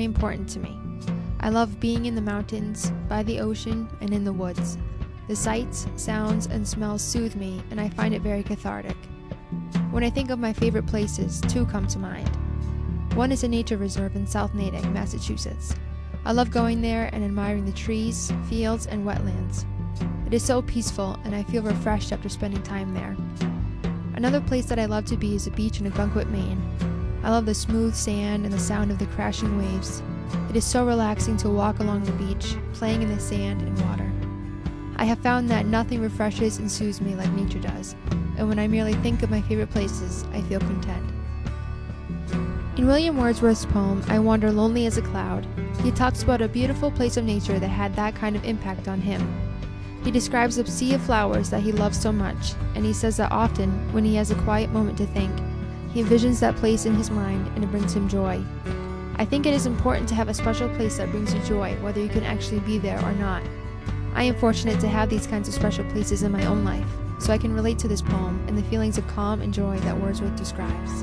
important to me. I love being in the mountains, by the ocean, and in the woods. The sights, sounds, and smells soothe me, and I find it very cathartic. When I think of my favorite places, two come to mind. One is a nature reserve in South Natick, Massachusetts. I love going there and admiring the trees, fields, and wetlands. It is so peaceful, and I feel refreshed after spending time there. Another place that I love to be is a beach in Ogunquit, Maine. I love the smooth sand and the sound of the crashing waves. It is so relaxing to walk along the beach, playing in the sand and water. I have found that nothing refreshes and soothes me like nature does, and when I merely think of my favorite places, I feel content. In William Wordsworth's poem, I Wander Lonely as a Cloud, he talks about a beautiful place of nature that had that kind of impact on him. He describes a sea of flowers that he loves so much, and he says that often, when he has a quiet moment to think, he envisions that place in his mind and it brings him joy. I think it is important to have a special place that brings you joy, whether you can actually be there or not. I am fortunate to have these kinds of special places in my own life, so I can relate to this poem and the feelings of calm and joy that Wordsworth describes.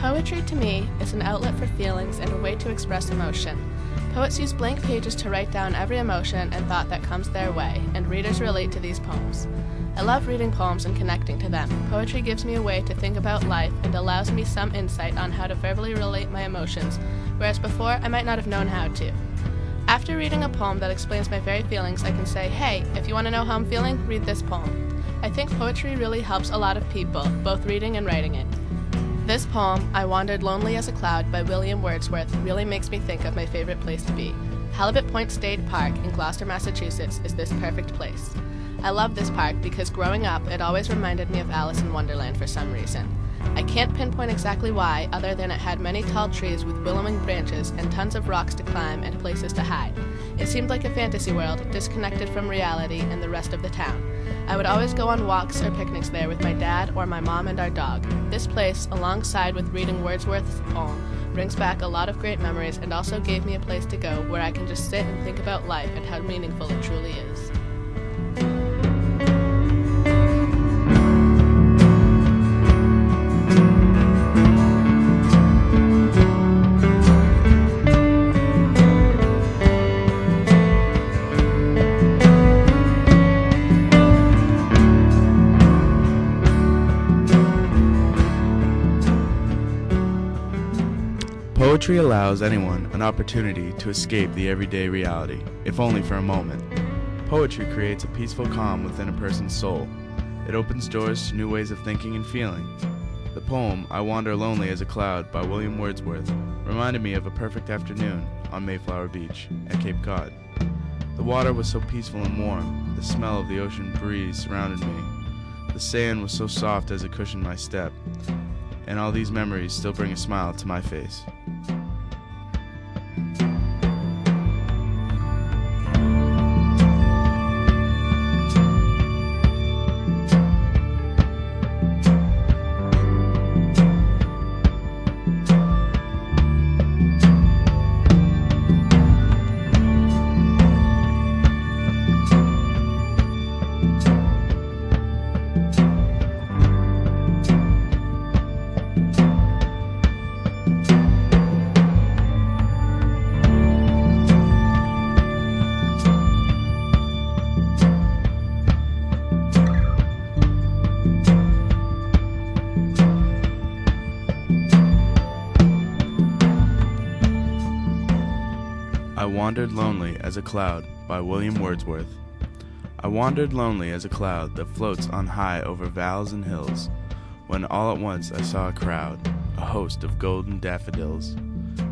Poetry to me is an outlet for feelings and a way to express emotion. Poets use blank pages to write down every emotion and thought that comes their way, and readers relate to these poems. I love reading poems and connecting to them. Poetry gives me a way to think about life and allows me some insight on how to verbally relate my emotions, whereas before I might not have known how to. After reading a poem that explains my very feelings, I can say, hey, if you want to know how I'm feeling, read this poem. I think poetry really helps a lot of people, both reading and writing it. This poem, I Wandered Lonely as a Cloud by William Wordsworth, really makes me think of my favorite place to be. Halibut Point State Park in Gloucester, Massachusetts is this perfect place. I love this park because growing up, it always reminded me of Alice in Wonderland for some reason. I can't pinpoint exactly why, other than it had many tall trees with billowing branches and tons of rocks to climb and places to hide. It seemed like a fantasy world, disconnected from reality and the rest of the town. I would always go on walks or picnics there with my dad or my mom and our dog. This place, alongside with reading Wordsworth's poem, brings back a lot of great memories and also gave me a place to go where I can just sit and think about life and how meaningful it truly is. Poetry allows anyone an opportunity to escape the everyday reality, if only for a moment. Poetry creates a peaceful calm within a person's soul. It opens doors to new ways of thinking and feeling. The poem, I Wander Lonely as a Cloud by William Wordsworth, reminded me of a perfect afternoon on Mayflower Beach at Cape Cod. The water was so peaceful and warm, the smell of the ocean breeze surrounded me. The sand was so soft as it cushioned my step, and all these memories still bring a smile to my face. I Wandered Lonely as a Cloud by William Wordsworth. I wandered lonely as a cloud that floats on high over vales and hills, when all at once I saw a crowd, a host of golden daffodils,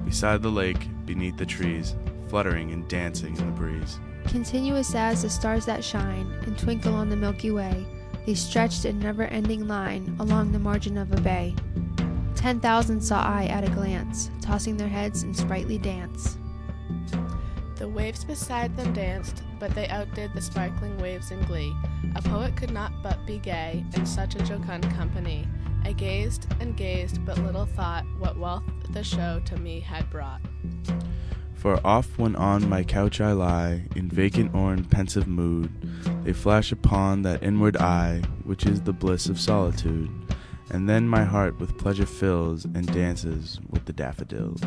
beside the lake, beneath the trees, fluttering and dancing in the breeze. Continuous as the stars that shine and twinkle on the Milky Way, they stretched in never-ending line along the margin of a bay. 10,000 saw I at a glance, tossing their heads in sprightly dance. The waves beside them danced, but they outdid the sparkling waves in glee. A poet could not but be gay in such a jocund company. I gazed and gazed, but little thought what wealth the show to me had brought. For oft when on my couch I lie, in vacant or in pensive mood, they flash upon that inward eye, which is the bliss of solitude, and then my heart with pleasure fills, and dances with the daffodils.